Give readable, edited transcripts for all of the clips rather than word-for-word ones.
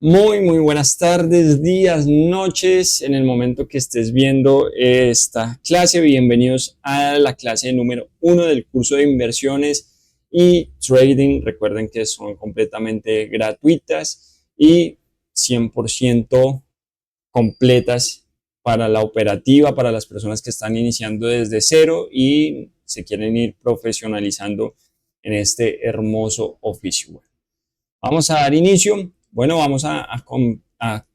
Muy buenas tardes, días, noches, en el momento que estés viendo esta clase. Bienvenidos a la clase número 1 del curso de inversiones y trading. Recuerden que son completamente gratuitas y 100% completas para la operativa, para las personas que están iniciando desde cero y se quieren ir profesionalizando en este hermoso oficio. Vamos a dar inicio. Bueno, vamos a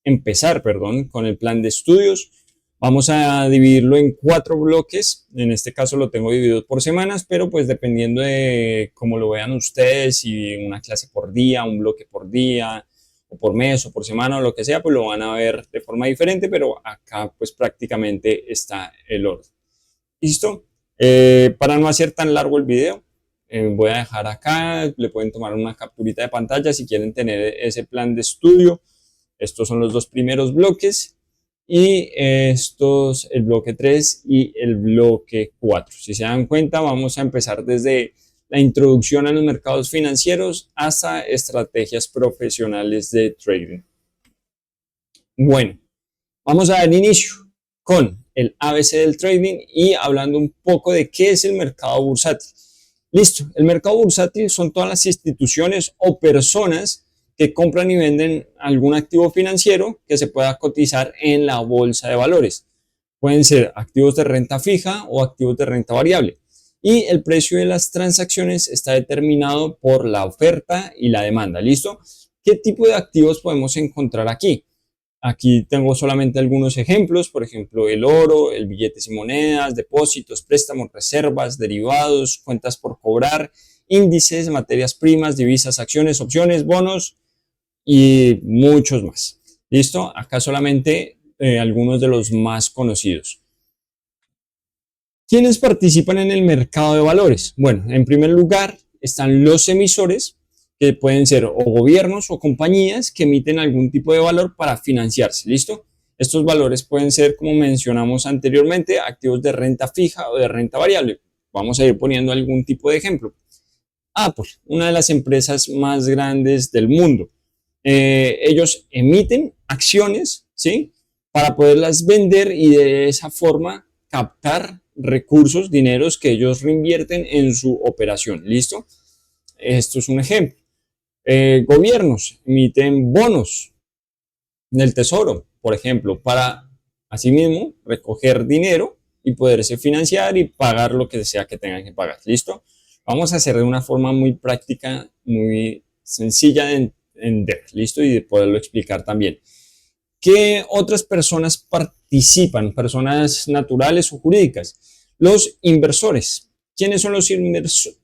empezar, con el plan de estudios. Vamos a dividirlo en 4 bloques. En este caso lo tengo dividido por semanas, pero pues dependiendo de cómo lo vean ustedes, si una clase por día, un bloque por día, o por mes, o por semana, o lo que sea, pues lo van a ver de forma diferente, pero acá pues prácticamente está el orden. ¿Listo? Para no hacer tan largo el video, voy a dejar acá, le pueden tomar una capturita de pantalla si quieren tener ese plan de estudio. Estos son los 2 primeros bloques y estos, el bloque 3 y el bloque 4. Si se dan cuenta, vamos a empezar desde la introducción a los mercados financieros hasta estrategias profesionales de trading. Bueno, vamos a dar inicio con el ABC del trading y hablando un poco de qué es el mercado bursátil. Listo, el mercado bursátil son todas las instituciones o personas que compran y venden algún activo financiero que se pueda cotizar en la bolsa de valores. Pueden ser activos de renta fija o activos de renta variable. Y el precio de las transacciones está determinado por la oferta y la demanda. ¿Listo? ¿Qué tipo de activos podemos encontrar aquí? Aquí tengo solamente algunos ejemplos, por ejemplo, el oro, el billetes y monedas, depósitos, préstamos, reservas, derivados, cuentas por cobrar, índices, materias primas, divisas, acciones, opciones, bonos y muchos más. ¿Listo? Acá solamente algunos de los más conocidos. ¿Quiénes participan en el mercado de valores? Bueno, en primer lugar están los emisores, que pueden ser o gobiernos o compañías que emiten algún tipo de valor para financiarse, ¿listo? Estos valores pueden ser, como mencionamos anteriormente, activos de renta fija o de renta variable. Vamos a ir poniendo algún tipo de ejemplo. Apple, una de las empresas más grandes del mundo. Ellos emiten acciones, ¿sí? Para poderlas vender y de esa forma captar recursos, dineros que ellos reinvierten en su operación, ¿listo? Esto es un ejemplo. Gobiernos emiten bonos del tesoro, por ejemplo, para asimismo recoger dinero y poderse financiar y pagar lo que sea que tengan que pagar. ¿Listo? Vamos a hacer de una forma muy práctica, muy sencilla de entender. ¿Listo? Y de poderlo explicar también. ¿Qué otras personas participan? Personas naturales o jurídicas. Los inversores. ¿Quiénes son los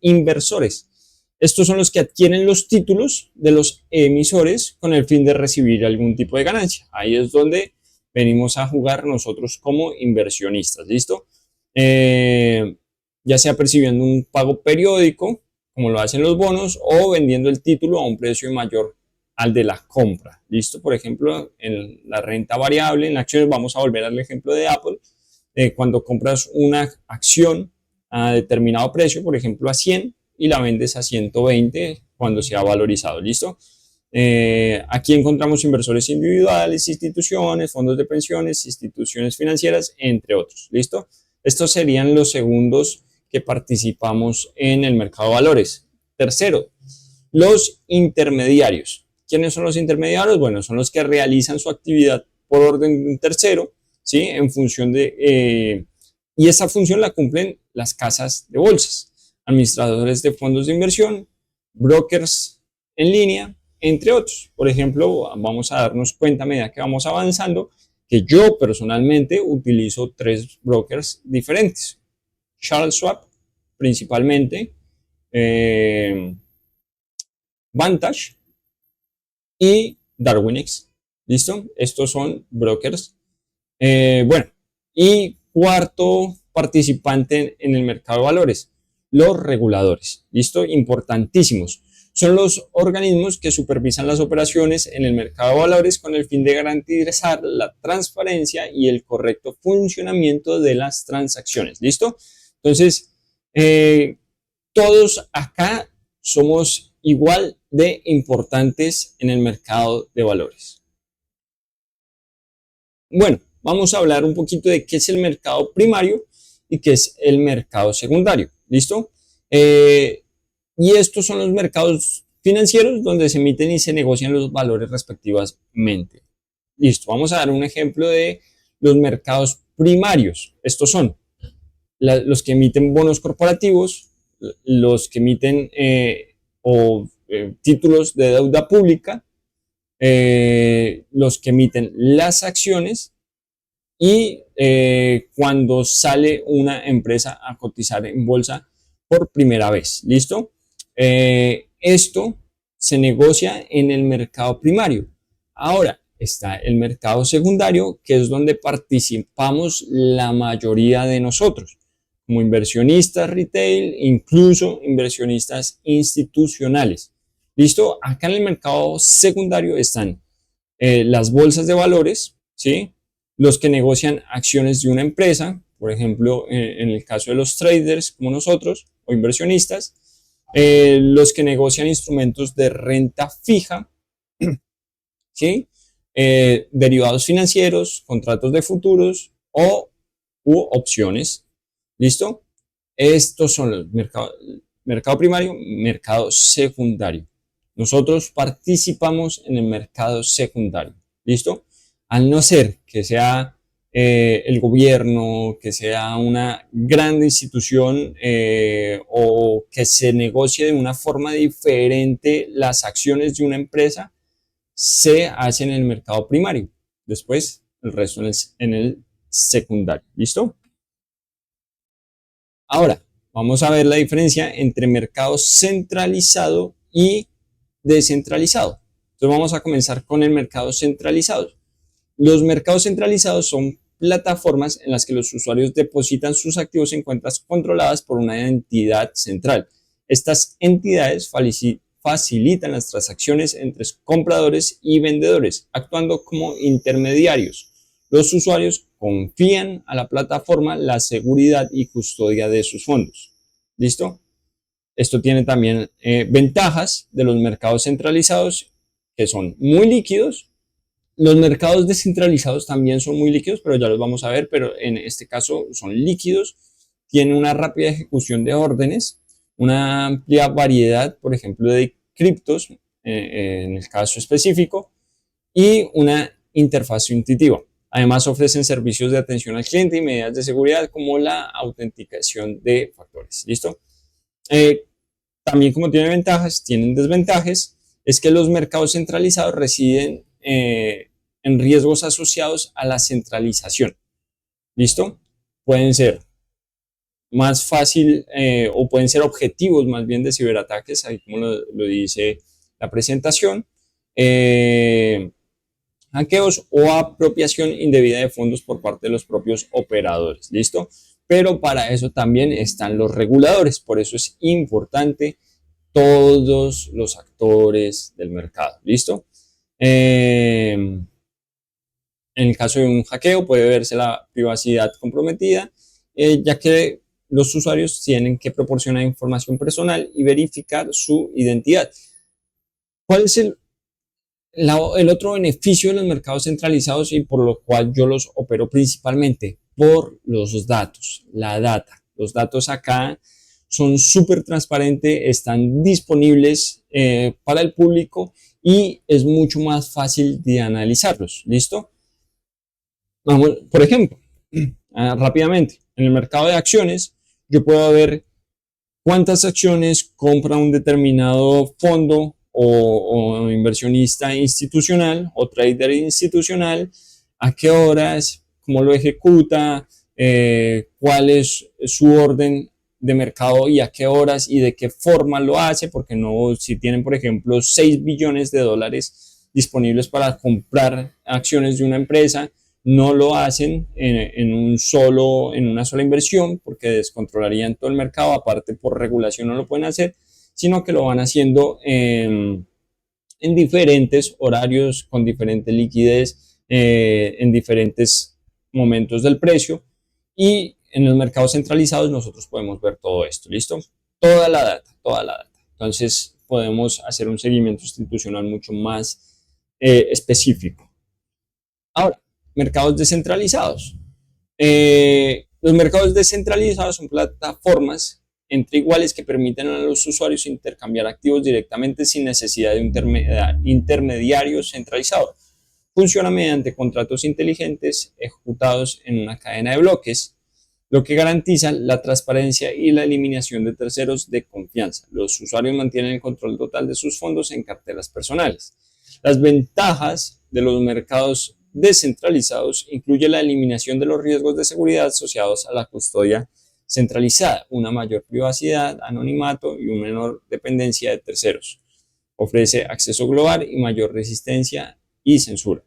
inversores? Estos son los que adquieren los títulos de los emisores con el fin de recibir algún tipo de ganancia. Ahí es donde venimos a jugar nosotros como inversionistas, ¿listo? Ya sea percibiendo un pago periódico, como lo hacen los bonos, o vendiendo el título a un precio mayor al de la compra, ¿listo? Por ejemplo, en la renta variable, en acciones, vamos a volver al ejemplo de Apple. Cuando compras una acción a determinado precio, por ejemplo a 100, y la vendes a 120 cuando se ha valorizado, ¿listo? Aquí encontramos inversores individuales, instituciones, fondos de pensiones, instituciones financieras, entre otros, ¿listo? Estos serían los segundos que participamos en el mercado de valores. Tercero, los intermediarios. ¿Quiénes son los intermediarios? Bueno, son los que realizan su actividad por orden de un tercero, ¿sí? En función de... y esa función la cumplen las casas de bolsas, administradores de fondos de inversión, brokers en línea, entre otros. Por ejemplo, vamos a darnos cuenta a medida que vamos avanzando que yo personalmente utilizo 3 brokers diferentes. Charles Schwab, principalmente, Vantage y Darwinex. ¿Listo? Estos son brokers. Bueno, y cuarto participante en el mercado de valores, los reguladores. ¿Listo? Importantísimos. Son los organismos que supervisan las operaciones en el mercado de valores con el fin de garantizar la transparencia y el correcto funcionamiento de las transacciones. ¿Listo? Entonces, todos acá somos igual de importantes en el mercado de valores. Bueno, vamos a hablar un poquito de qué es el mercado primario y qué es el mercado secundario. ¿Listo? Y estos son los mercados financieros donde se emiten y se negocian los valores respectivamente. Listo, vamos a dar un ejemplo de los mercados primarios. Estos son los que emiten bonos corporativos, los que emiten títulos de deuda pública, los que emiten las acciones y cuando sale una empresa a cotizar en bolsa por primera vez. ¿Listo? Esto se negocia en el mercado primario. Ahora está el mercado secundario, que es donde participamos la mayoría de nosotros, como inversionistas retail, incluso inversionistas institucionales. ¿Listo? Acá en el mercado secundario están las bolsas de valores, ¿sí? Los que negocian acciones de una empresa, por ejemplo, en el caso de los traders como nosotros o inversionistas, los que negocian instrumentos de renta fija, ¿sí? Derivados financieros, contratos de futuros u opciones. ¿Listo? Estos son los mercado primario, mercado secundario. Nosotros participamos en el mercado secundario. ¿Listo? Al no ser que sea el gobierno, que sea una gran institución o que se negocie de una forma diferente las acciones de una empresa, se hace en el mercado primario. Después, el resto en el secundario. ¿Listo? Ahora, vamos a ver la diferencia entre mercado centralizado y descentralizado. Entonces vamos a comenzar con el mercado centralizado. Los mercados centralizados son plataformas en las que los usuarios depositan sus activos en cuentas controladas por una entidad central. Estas entidades facilitan las transacciones entre compradores y vendedores, actuando como intermediarios. Los usuarios confían a la plataforma la seguridad y custodia de sus fondos. ¿Listo? Esto tiene también ventajas de los mercados centralizados, que son muy líquidos. Los mercados descentralizados también son muy líquidos, pero ya los vamos a ver, pero en este caso son líquidos, tienen una rápida ejecución de órdenes, una amplia variedad, por ejemplo, de criptos, en el caso específico, y una interfaz intuitiva. Además, ofrecen servicios de atención al cliente y medidas de seguridad como la autenticación de factores. ¿Listo? También, como tienen ventajas, tienen desventajas. Es que los mercados centralizados residen en riesgos asociados a la centralización. ¿Listo? Pueden ser más fácil o pueden ser objetivos más bien de ciberataques, ahí como lo dice la presentación. Hackeos o apropiación indebida de fondos por parte de los propios operadores. ¿Listo? Pero para eso también están los reguladores. Por eso es importante todos los actores del mercado. ¿Listo? En el caso de un hackeo puede verse la privacidad comprometida, ya que los usuarios tienen que proporcionar información personal y verificar su identidad. ¿Cuál es el otro beneficio de los mercados centralizados y por lo cual yo los opero principalmente? Por los datos, la data. Los datos acá son súper transparentes, están disponibles para el público y es mucho más fácil de analizarlos. ¿Listo? Vamos, por ejemplo, rápidamente, en el mercado de acciones, yo puedo ver cuántas acciones compra un determinado fondo o inversionista institucional o trader institucional, a qué horas, cómo lo ejecuta, cuál es su orden de mercado y a qué horas y de qué forma lo hace, porque no, si tienen, por ejemplo, 6 billones de dólares disponibles para comprar acciones de una empresa, no lo hacen en una sola inversión porque descontrolarían todo el mercado, aparte por regulación no lo pueden hacer, sino que lo van haciendo en diferentes horarios, con diferente liquidez, en diferentes momentos del precio, y en los mercados centralizados nosotros podemos ver todo esto. ¿Listo? Toda la data, toda la data. Entonces, podemos hacer un seguimiento institucional mucho más específico. Ahora, mercados descentralizados. Los mercados descentralizados son plataformas entre iguales que permiten a los usuarios intercambiar activos directamente sin necesidad de un intermediario centralizado. Funciona mediante contratos inteligentes ejecutados en una cadena de bloques, lo que garantiza la transparencia y la eliminación de terceros de confianza. Los usuarios mantienen el control total de sus fondos en carteras personales. Las ventajas de los mercados descentralizados incluyen la eliminación de los riesgos de seguridad asociados a la custodia centralizada, una mayor privacidad, anonimato y una menor dependencia de terceros. Ofrece acceso global y mayor resistencia y censura.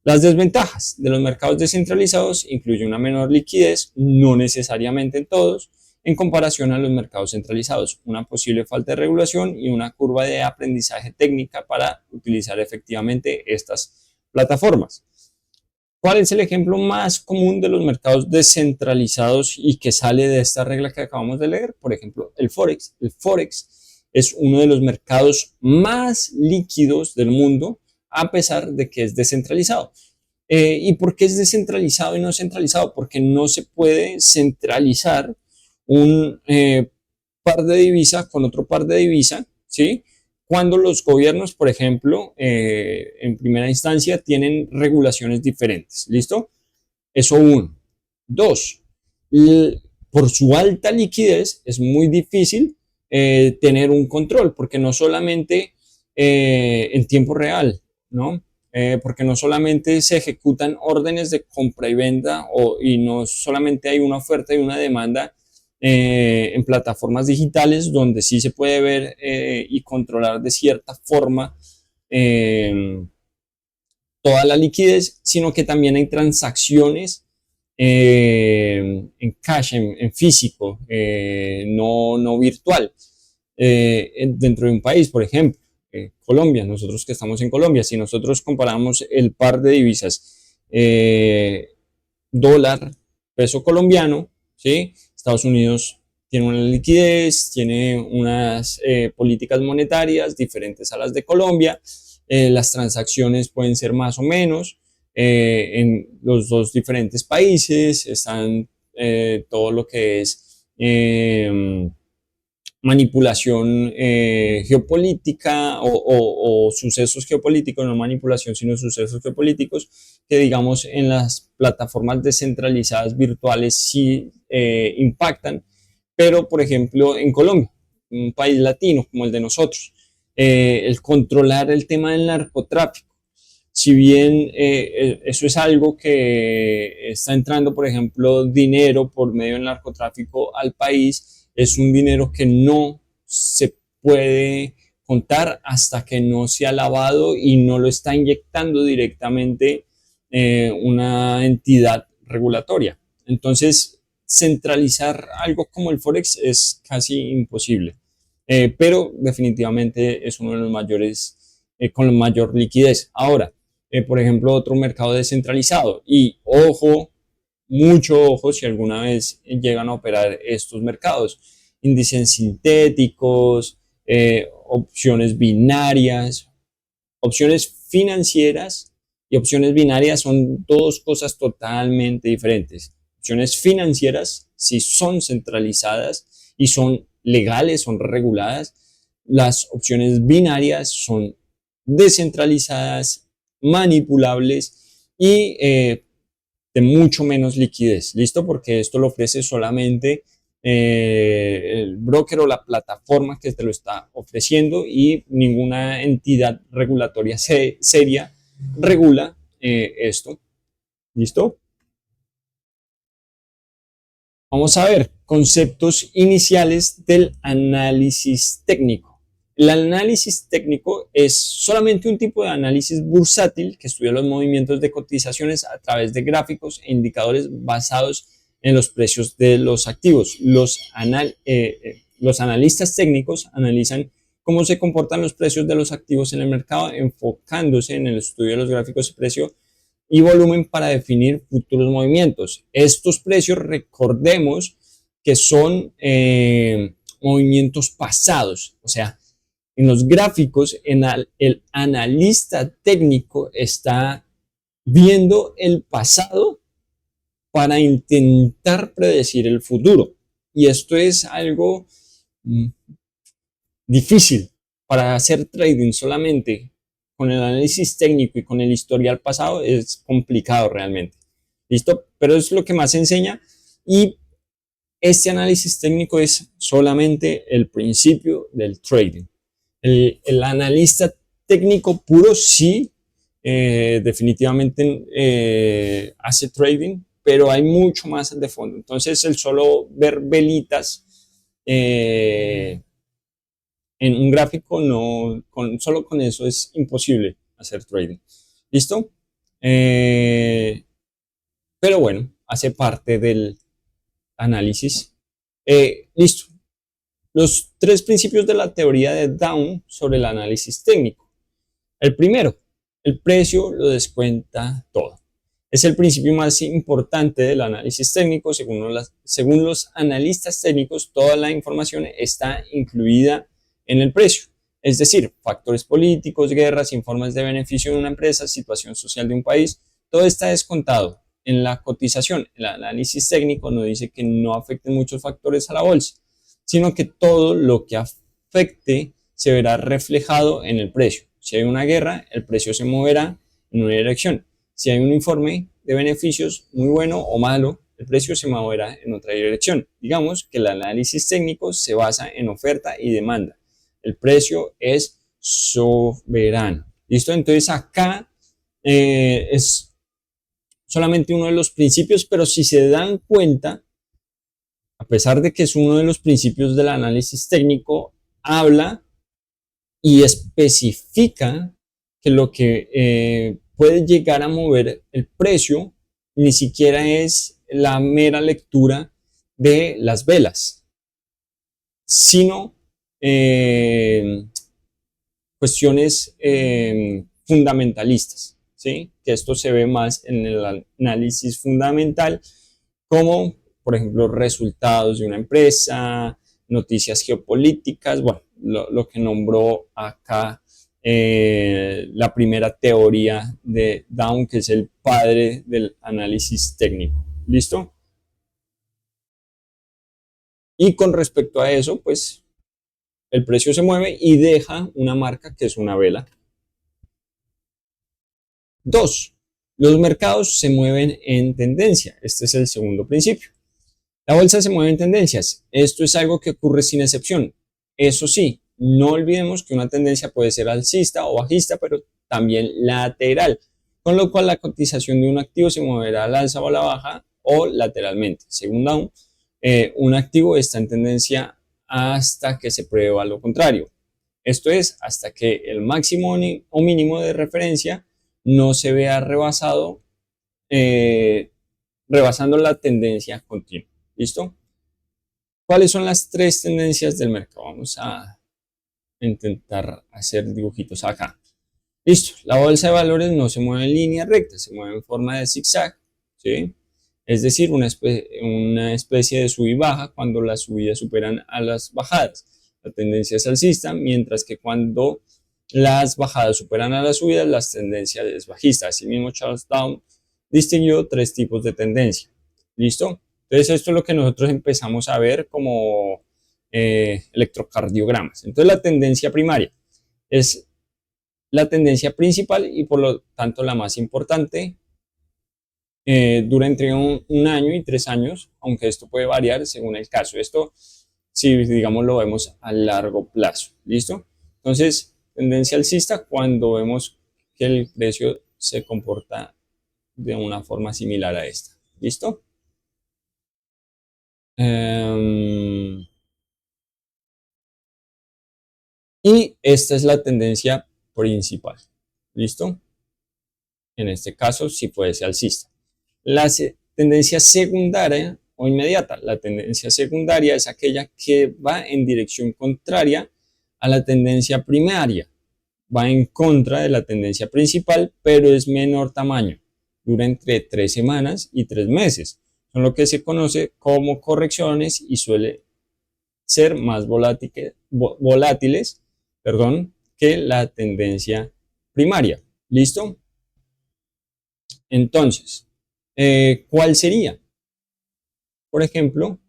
Las desventajas de los mercados descentralizados incluyen una menor liquidez, no necesariamente en todos, en comparación a los mercados centralizados, una posible falta de regulación y una curva de aprendizaje técnica para utilizar efectivamente estas plataformas. ¿Cuál es el ejemplo más común de los mercados descentralizados y que sale de esta regla que acabamos de leer? Por ejemplo, el Forex. El Forex es uno de los mercados más líquidos del mundo, a pesar de que es descentralizado. ¿Y por qué es descentralizado y no centralizado? Porque no se puede centralizar un par de divisa con otro par de divisa, ¿sí? Cuando los gobiernos, por ejemplo, en primera instancia tienen regulaciones diferentes, ¿listo? Eso uno. Dos, por su alta liquidez es muy difícil tener un control, porque no solamente en tiempo real, ¿no? Porque no solamente se ejecutan órdenes de compra y venta y no solamente hay una oferta y una demanda en plataformas digitales donde sí se puede ver y controlar de cierta forma toda la liquidez, sino que también hay transacciones en cash, en físico, no virtual, dentro de un país, por ejemplo. Colombia, nosotros que estamos en Colombia, si nosotros comparamos el par de divisas dólar, peso colombiano, ¿sí? Estados Unidos tiene una liquidez, tiene unas políticas monetarias diferentes a las de Colombia, las transacciones pueden ser más o menos, en los dos diferentes países están todo lo que es manipulación geopolítica o sucesos geopolíticos, no manipulación, sino sucesos geopolíticos, que digamos en las plataformas descentralizadas virtuales sí impactan, pero por ejemplo en Colombia, un país latino como el de nosotros, el controlar el tema del narcotráfico, si bien eso es algo que está entrando, por ejemplo, dinero por medio del narcotráfico al país, es un dinero que no se puede contar hasta que no se ha lavado y no lo está inyectando directamente una entidad regulatoria. Entonces, centralizar algo como el Forex es casi imposible, pero definitivamente es uno de los mayores, con la mayor liquidez. Ahora, por ejemplo, otro mercado descentralizado. Y ojo, mucho ojo si alguna vez llegan a operar estos mercados. Índices sintéticos, opciones binarias, opciones financieras y opciones binarias son dos cosas totalmente diferentes. Opciones financieras, si son centralizadas y son legales, son reguladas. Las opciones binarias son descentralizadas, manipulables y de mucho menos liquidez, ¿listo? Porque esto lo ofrece solamente el broker o la plataforma que te lo está ofreciendo y ninguna entidad regulatoria seria regula esto, ¿listo? Vamos a ver conceptos iniciales del análisis técnico. El análisis técnico es solamente un tipo de análisis bursátil que estudia los movimientos de cotizaciones a través de gráficos e indicadores basados en los precios de los activos. Los analistas técnicos analizan cómo se comportan los precios de los activos en el mercado, enfocándose en el estudio de los gráficos de precio y volumen para definir futuros movimientos. Estos precios, recordemos que son movimientos pasados, o sea, En los gráficos, el analista técnico está viendo el pasado para intentar predecir el futuro. Y esto es algo difícil para hacer trading solamente con el análisis técnico y con el historial pasado. Es complicado realmente. ¿Listo? Pero es lo que más enseña, y este análisis técnico es solamente el principio del trading. El analista técnico puro sí, definitivamente hace trading, pero hay mucho más de fondo. Entonces el solo ver velitas en un gráfico, no, solo con eso es imposible hacer trading. ¿Listo? Pero bueno, hace parte del análisis. Listo. Los 3 principios de la teoría de Down sobre el análisis técnico. El primero, el precio lo descuenta todo. Es el principio más importante del análisis técnico. Según los analistas técnicos, toda la información está incluida en el precio. Es decir, factores políticos, guerras, informes de beneficio de una empresa, situación social de un país, todo está descontado en la cotización. El análisis técnico no dice que no afecten muchos factores a la bolsa, sino que todo lo que afecte se verá reflejado en el precio. Si hay una guerra, el precio se moverá en una dirección. Si hay un informe de beneficios muy bueno o malo, el precio se moverá en otra dirección. Digamos que el análisis técnico se basa en oferta y demanda. El precio es soberano. ¿Listo? Entonces acá es solamente uno de los principios, pero si se dan cuenta, a pesar de que es uno de los principios del análisis técnico, habla y especifica que lo que puede llegar a mover el precio ni siquiera es la mera lectura de las velas, sino cuestiones fundamentalistas, ¿sí? Que esto se ve más en el análisis fundamental, como por ejemplo resultados de una empresa, noticias geopolíticas, bueno, lo que nombró acá la primera teoría de Down, que es el padre del análisis técnico. ¿Listo? Y con respecto a eso, pues el precio se mueve y deja una marca que es una vela. 2. Los mercados se mueven en tendencia. Este es el segundo principio. La bolsa se mueve en tendencias. Esto es algo que ocurre sin excepción. Eso sí, no olvidemos que una tendencia puede ser alcista o bajista, pero también lateral, con lo cual la cotización de un activo se moverá al alza o a la baja o lateralmente. Según Down, un activo está en tendencia hasta que se prueba lo contrario. Esto es, hasta que el máximo o mínimo de referencia no se vea rebasando la tendencia continua. ¿Listo? ¿Cuáles son las 3 tendencias del mercado? Vamos a intentar hacer dibujitos acá. Listo, la bolsa de valores no se mueve en línea recta, se mueve en forma de zigzag, ¿sí? Es decir, una especie de sub y baja cuando las subidas superan a las bajadas. La tendencia es alcista, mientras que cuando las bajadas superan a las subidas, la tendencia es bajista. Asimismo, Charles Down distinguió 3 tipos de tendencia. ¿Listo? Entonces, esto es lo que nosotros empezamos a ver como electrocardiogramas. Entonces, la tendencia primaria es la tendencia principal y por lo tanto la más importante. Dura entre un año y 3 años, aunque esto puede variar según el caso. Esto, si digamos, lo vemos a largo plazo. ¿Listo? Entonces, tendencia alcista cuando vemos que el precio se comporta de una forma similar a esta. ¿Listo? Y esta es la tendencia principal. ¿Listo? En este caso, sí puede ser alcista. La tendencia secundaria o inmediata. La tendencia secundaria es aquella que va en dirección contraria a la tendencia primaria. Va en contra de la tendencia principal, pero es menor tamaño. Dura entre 3 semanas y 3 meses. Son lo que se conoce como correcciones y suele ser más volátiles perdón, que la tendencia primaria. ¿Listo? Entonces, ¿cuál sería? Por ejemplo,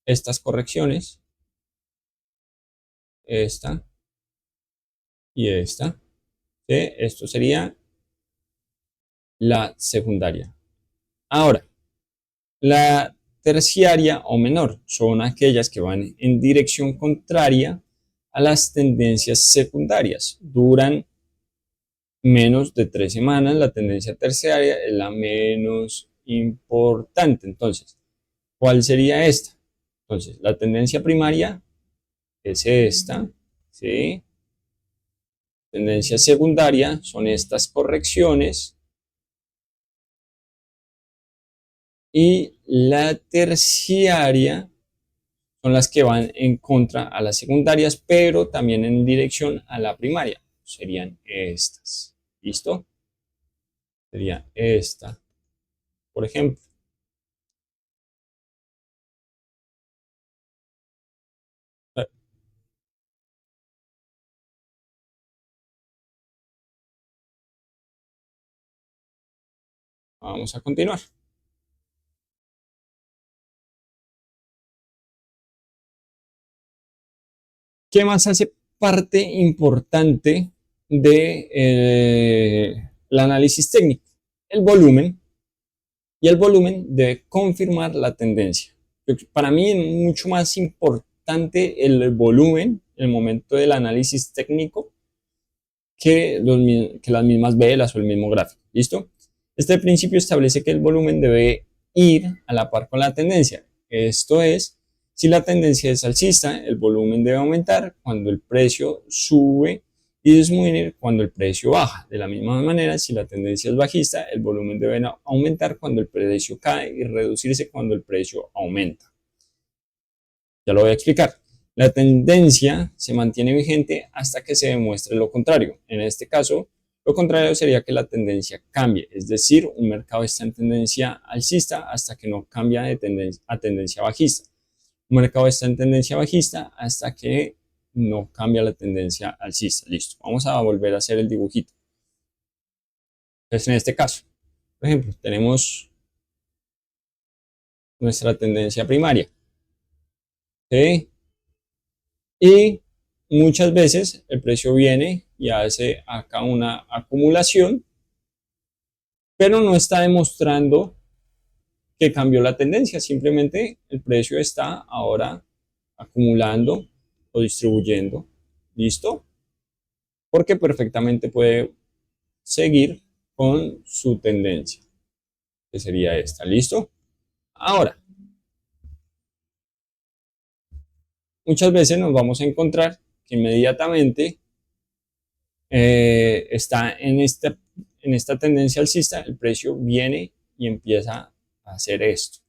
estas correcciones, esta y esta. ¿Sí? Esto sería la secundaria. Ahora, la terciaria o menor son aquellas que van en dirección contraria a las tendencias secundarias. Duran menos de 3 semanas. La tendencia terciaria es la menos importante. Entonces, ¿cuál sería esta? Entonces, la tendencia primaria es esta, ¿sí? Tendencia secundaria son estas correcciones. Y la terciaria son las que van en contra a las secundarias, pero también en dirección a la primaria. Serían estas. ¿Listo? Sería esta, por ejemplo. Vamos a continuar. ¿Qué más hace parte importante de el análisis técnico? El volumen. Y el volumen debe confirmar la tendencia. Para mí es mucho más importante el volumen en el momento del análisis técnico que las mismas velas o el mismo gráfico. ¿Listo? Este principio establece que el volumen debe ir a la par con la tendencia. Esto es, si la tendencia es alcista, el volumen debe aumentar cuando el precio sube y disminuir cuando el precio baja. De la misma manera, si la tendencia es bajista, el volumen debe aumentar cuando el precio cae y reducirse cuando el precio aumenta. Ya lo voy a explicar. La tendencia se mantiene vigente hasta que se demuestre lo contrario. En este caso, lo contrario sería que la tendencia cambie, es decir, un mercado está en tendencia alcista hasta que no cambia de tendencia a tendencia bajista. Un mercado está en tendencia bajista hasta que no cambia la tendencia alcista. Listo, vamos a volver a hacer el dibujito. Entonces, en este caso, por ejemplo, tenemos nuestra tendencia primaria. ¿Sí? Y muchas veces el precio viene y hace acá una acumulación, pero no está demostrando que cambió la tendencia, simplemente el precio está ahora acumulando o distribuyendo. ¿Listo? Porque perfectamente puede seguir con su tendencia, que sería esta. ¿Listo? Ahora, muchas veces nos vamos a encontrar que inmediatamente está en esta tendencia alcista, el precio viene y empieza a hacer esto.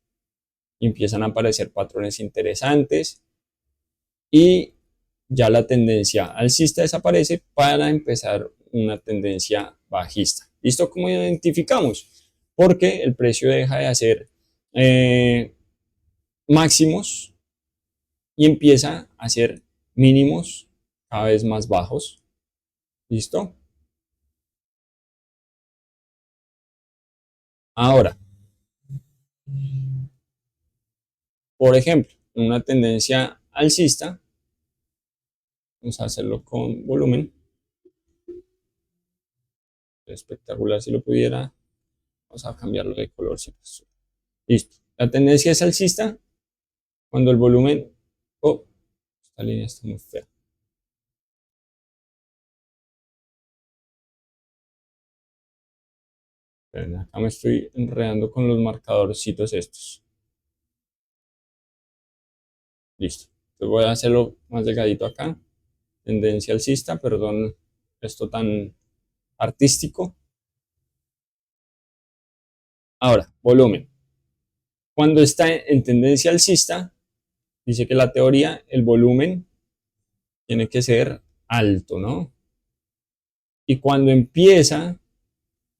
Y empiezan a aparecer patrones interesantes y ya la tendencia alcista desaparece para empezar una tendencia bajista. ¿Listo? ¿Cómo identificamos? Porque el precio deja de hacer máximos y empieza a hacer mínimos cada vez más bajos. ¿Listo? Ahora, por ejemplo, en una tendencia alcista, vamos a hacerlo con volumen. Espectacular si lo pudiera. Vamos a cambiarlo de color. Listo. La tendencia es alcista cuando el volumen... Oh, esta línea está muy fea. Acá me estoy enredando con los marcadorcitos estos. Listo. Entonces voy a hacerlo más delgadito acá. Tendencia alcista, perdón esto tan artístico. Ahora, volumen. Cuando está en tendencia alcista, dice que la teoría, el volumen tiene que ser alto, ¿no? Y cuando empieza,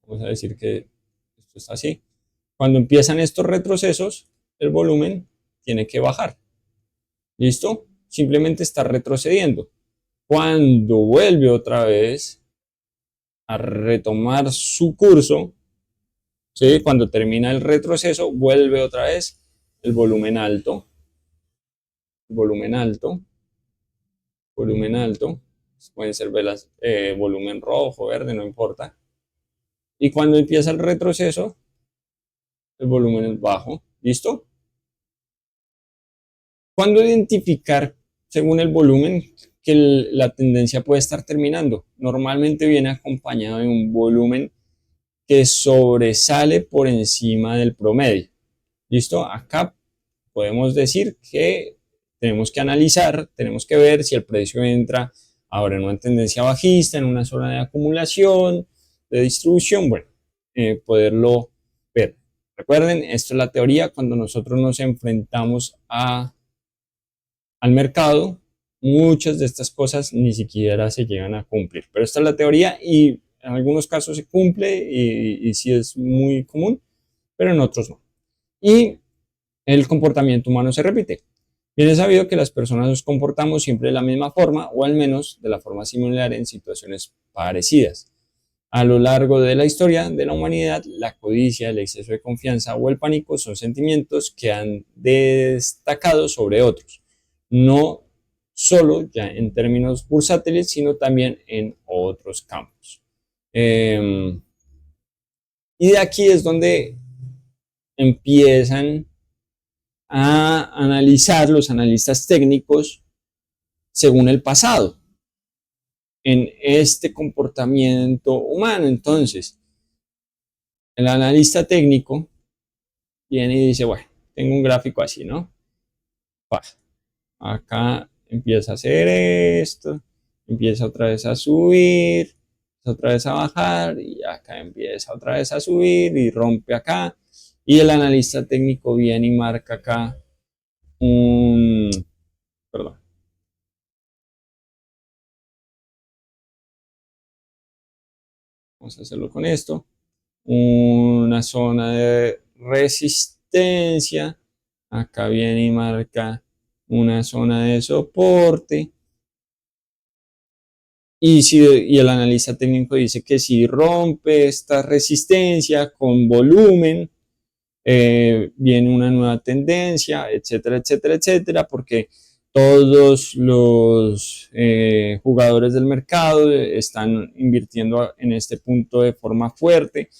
vamos a decir que esto está así, cuando empiezan estos retrocesos, el volumen tiene que bajar. ¿Listo? Simplemente está retrocediendo. Cuando vuelve otra vez a retomar su curso, ¿sí? Cuando termina el retroceso, vuelve otra vez el volumen alto, volumen alto, volumen alto. Pueden ser velas, volumen rojo, verde, no importa. Y cuando empieza el retroceso, el volumen es bajo. ¿Listo? ¿Cuándo identificar, según el volumen, que la tendencia puede estar terminando? Normalmente viene acompañado de un volumen que sobresale por encima del promedio. ¿Listo? Acá podemos decir que tenemos que analizar, tenemos que ver si el precio entra ahora en una tendencia bajista, en una zona de acumulación, de distribución, bueno, poderlo ver. Recuerden, esto es la teoría. Cuando nosotros nos enfrentamos al mercado, muchas de estas cosas ni siquiera se llegan a cumplir. Pero esta es la teoría y en algunos casos se cumple y sí es muy común, pero en otros no. Y el comportamiento humano se repite. Bien es sabido que las personas nos comportamos siempre de la misma forma o al menos de la forma similar en situaciones parecidas. A lo largo de la historia de la humanidad, la codicia, el exceso de confianza o el pánico son sentimientos que han destacado sobre otros, no solo ya en términos bursátiles, sino también en otros campos. Y de aquí es donde empiezan a analizar los analistas técnicos según el pasado en este comportamiento humano. Entonces, el analista técnico viene y dice, bueno, tengo un gráfico así, ¿no? Acá empieza a hacer esto, empieza otra vez a subir, otra vez a bajar y acá empieza otra vez a subir y rompe acá. Y el analista técnico viene y marca acá un, perdón, vamos a hacerlo con esto, una zona de resistencia, acá viene y marca una zona de soporte. Y el analista técnico dice que si rompe esta resistencia con volumen, viene una nueva tendencia, etcétera, etcétera, etcétera, porque todos los jugadores del mercado están invirtiendo en este punto de forma fuerte,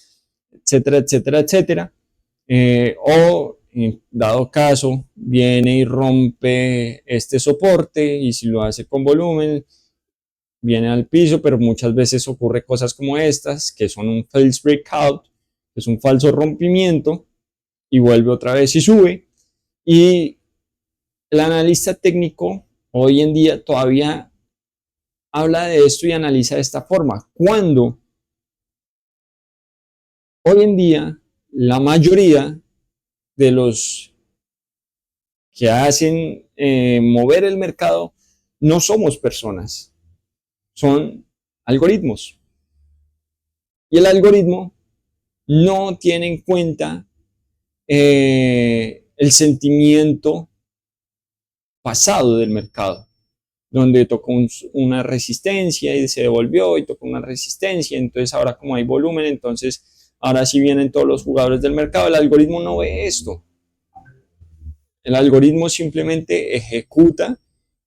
etcétera, etcétera, etcétera. O en dado caso, viene y rompe este soporte y si lo hace con volumen, viene al piso, pero muchas veces ocurre cosas como estas, que son un false breakout, que es un falso rompimiento, y vuelve otra vez y sube. Y el analista técnico hoy en día todavía habla de esto y analiza de esta forma, cuando hoy en día la mayoría de los que hacen mover el mercado no somos personas, son algoritmos. Y el algoritmo no tiene en cuenta el sentimiento pasado del mercado, donde tocó una resistencia y se devolvió y tocó una resistencia, entonces ahora como hay volumen, entonces ahora sí vienen todos los jugadores del mercado. El algoritmo no ve esto, el algoritmo simplemente ejecuta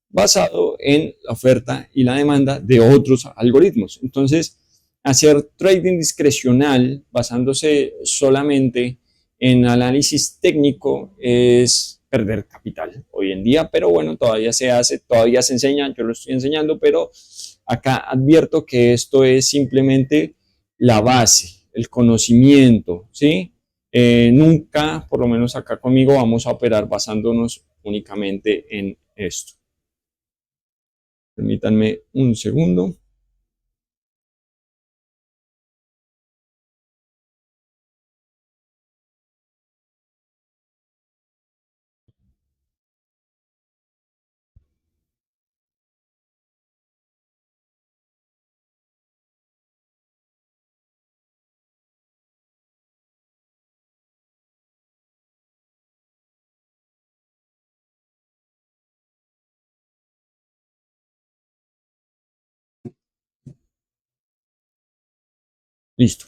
basado en la oferta y la demanda de otros algoritmos. Entonces, hacer trading discrecional basándose solamente en análisis técnico es perder capital hoy en día, pero bueno, todavía se hace, todavía se enseña, yo lo estoy enseñando, pero acá advierto que esto es simplemente la base, el conocimiento, ¿sí? Nunca, por lo menos acá conmigo, vamos a operar basándonos únicamente en esto. Permítanme un segundo. Listo.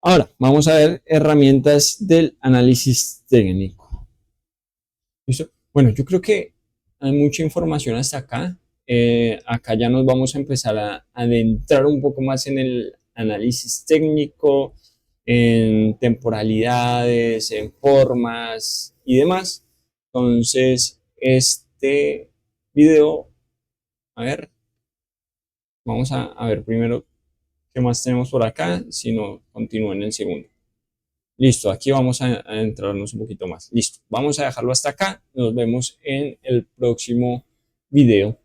Ahora, vamos a ver herramientas del análisis técnico. ¿Listo? Bueno, yo creo que hay mucha información hasta acá. Acá ya nos vamos a empezar a adentrar un poco más en el análisis técnico, en temporalidades, en formas y demás. Entonces, este video, a ver, vamos a ver primero qué más tenemos por acá, si no, continúo en el segundo. Listo, aquí vamos a entrarnos un poquito más. Listo, vamos a dejarlo hasta acá. Nos vemos en el próximo video.